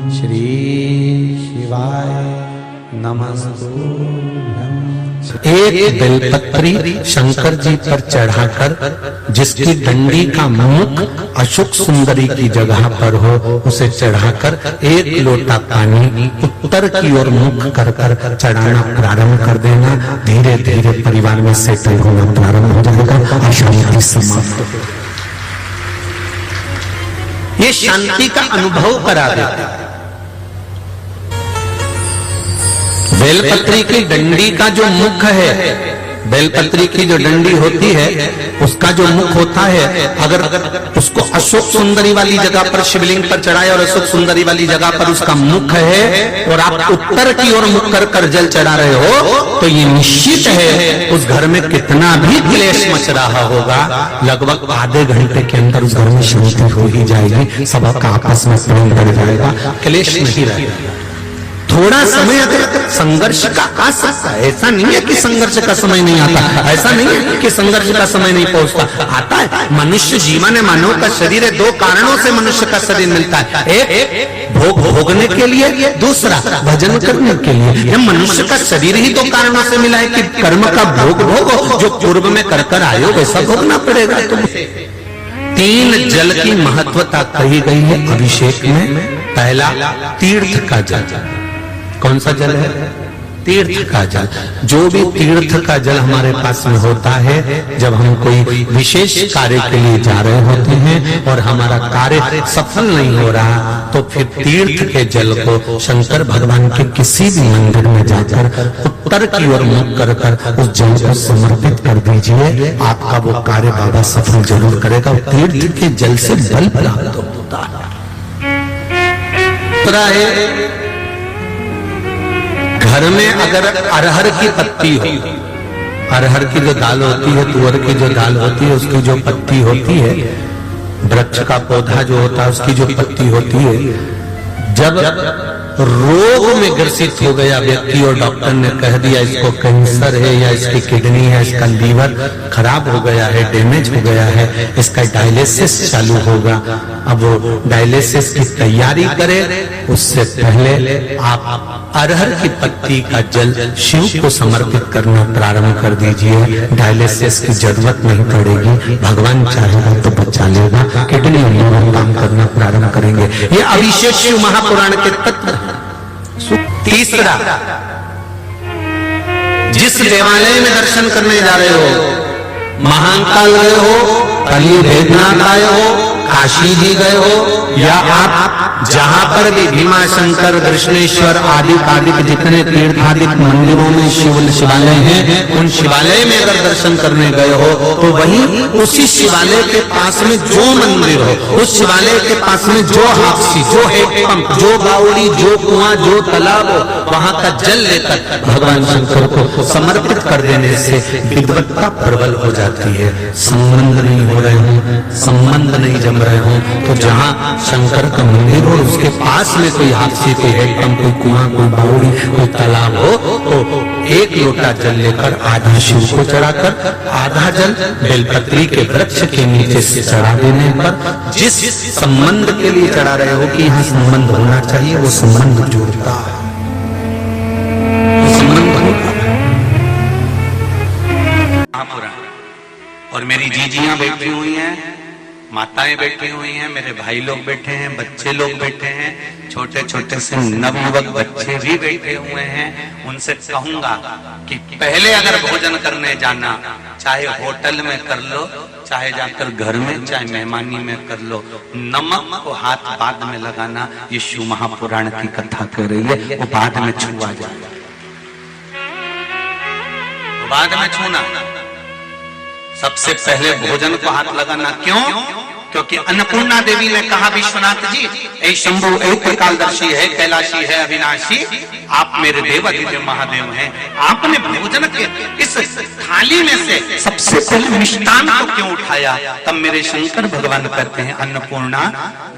श्री शिवाय नमस्तुभ्यं। एक बेलपत्री शंकर जी पर चढ़ाकर जिसकी डंडी का मुख अशोक सुंदरी की जगह पर हो, उसे चढ़ाकर एक लोटा पानी उत्तर की ओर मुख कर कर चढ़ाना प्रारंभ कर देना। धीरे धीरे परिवार में सेटल होना प्रारंभ हो जाएगा। अशांति समाप्त हो। ये शांति का अनुभव करा देता है। बेलपत्री की डंडी का जो मुख है, बेलपत्री की जो डंडी होती है उसका जो मुख होता है, अगर उसको अशोक सुंदरी वाली जगह पर शिवलिंग पर चढ़ाए और अशोक सुंदरी वाली जगह पर उसका मुख है और आप उत्तर की ओर मुख कर कर जल चढ़ा रहे हो, तो ये निश्चित है उस घर में कितना भी क्लेश मच रहा होगा, लगभग आधे घंटे के अंदर उस घर में शांति हो ही जाएगी। सबका आपस में प्रेम बढ़ जाएगा, क्लेश नहीं रहेगा। थोड़ा समय अगर संघर्ष का आ सकता है, ऐसा नहीं है कि संघर्ष का समय नहीं आता, ऐसा नहीं है कि संघर्ष का समय नहीं पहुंचता, आता है। मनुष्य जीवन है, मानव का शरीर है, दो कारणों से मनुष्य का शरीर मिलता है। एक भोग भोगने के लिए, दूसरा भजन करने के लिए। यह मनुष्य का शरीर ही दो कारणों से मिला है कि कर्म का भोग भोगो, जो पूर्व में कर कर आए हो वैसा भोगना पड़ेगा तुम्हें। तीन जल की महत्वता कही गई है अभिषेक में। पहला तीर्थ का जल। कौन सा जल है? तीर्थ का जल। जो भी तीर्थ का जल हमारे पास में होता है, जब हम कोई विशेष कार्य के लिए जा रहे होते हैं और हमारा कार्य सफल नहीं हो रहा, तो फिर तीर्थ के जल को शंकर भगवान के किसी भी मंदिर में जाकर उत्तर की ओर मुख कर कर उस जल को समर्पित कर दीजिए। आपका वो कार्य बाबा सफल जरूर करेगा। तीर्थ के जल से बल प्राप्त होता है। घर में अगर अरहर की पत्ती हो, अरहर की जो दाल होती है, तुअर की जो दाल होती है, उसकी जो पत्ती होती है, वृक्ष का पौधा जो होता है उसकी जो पत्ती होती है, जब रोग में ग्रसित हो गया व्यक्ति और डॉक्टर ने कह दिया इसको कैंसर है या इसकी किडनी है, इसका लीवर खराब हो गया है, डैमेज हो गया है, इसका डायलिसिस चालू होगा, अब वो डायलिसिस की तैयारी करे, उससे पहले आप अरहर की पत्ती का जल शिव को समर्पित करना प्रारंभ कर दीजिए। डायलिसिस की जरूरत नहीं पड़ेगी, भगवान चाहेगा तो बचा लेगा। किडनी और लीवर काम करना प्रारंभ करेंगे। ये अभिषेक शिव महापुराण के तत्व। तीसरा, जिस देवालय में दर्शन करने जा रहे हो, महाकाल गए हो, कली भेदनाथ आए हो, काशी जी गए हो, या आप जहां पर भी भीमा शंकर, कृष्णेश्वर आदि आदि जितने तीर्थादिक मंदिरों में शिवालय हैं, उन शिवालय में अगर दर्शन करने गए हो, तो वहीं उसी शिवालय के पास में जो मंदिर हो, उस शिवालय के पास में जो हाथी, जो हैंडपंप, जो बावड़ी, जो कुआं, जो तालाब हो, वहां का जल लेकर भगवान शंकर को समर्पित कर देने से विद्वत्ता प्रबल हो जाती है। संबंध नहीं हो रहे हो, संबंध नहीं जम रहे हो, तो जहां शंकर का मंदिर हो उसके पास में कोई हाथी, कोई हैंडपंप, कोई कुआं, कोई बावड़ी, कोई तालाब हो, तो एक लोटा जल लेकर आधा शिव को चढ़ाकर आधा जल बेलपत्री के वृक्ष के नीचे से चढ़ा देने पर जिस संबंध के लिए चढ़ा रहे हो कि यहाँ संबंध होना चाहिए, वो संबंध जुड़ता है, संबंध होगा। और मेरी जीजियां बैठी हुई हैं, माताएं बैठी हुई हैं, मेरे भाई लोग बैठे हैं, बच्चे लोग बैठे हैं, छोटे छोटे से नवयुवक बच्चे भी बैठे हुए हैं। उनसे कहूंगा कि पहले अगर भोजन करने जाना, चाहे होटल में कर लो, चाहे जाकर घर में, चाहे मेहमानी में कर लो, नमक को हाथ बाद में लगाना, ये शिव महापुराण की कथा कह रही है, वो बाद में छुआ जाए, बाद में छूना, सबसे पहले भोजन को हाथ लगाना। क्यों? क्योंकि अन्नपूर्णा देवी ने कहा विश्वनाथ जी, ऐ शंभु, ऐ त्रिकालदर्शी है, कैलाशी है, अविनाशी, आप मेरे देव अधिदेव महादेव हैं, आपने भोजन के इस थाली में से सबसे पहले मिष्टान को क्यों उठाया? तब मेरे शंकर भगवान कहते हैं अन्नपूर्णा,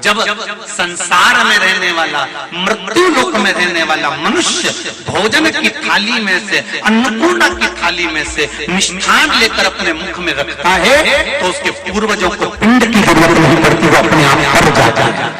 जब संसार में रहने वाला, मृत्यु लोक में रहने वाला मनुष्य भोजन की थाली में से, अन्नपूर्णा की थाली में से मिष्ठान लेकर अपने मुख में रखता है, तो उसके पूर्वजों को पिंड की जरूरत नहीं पड़ती, वो अपने आप कर जाता है।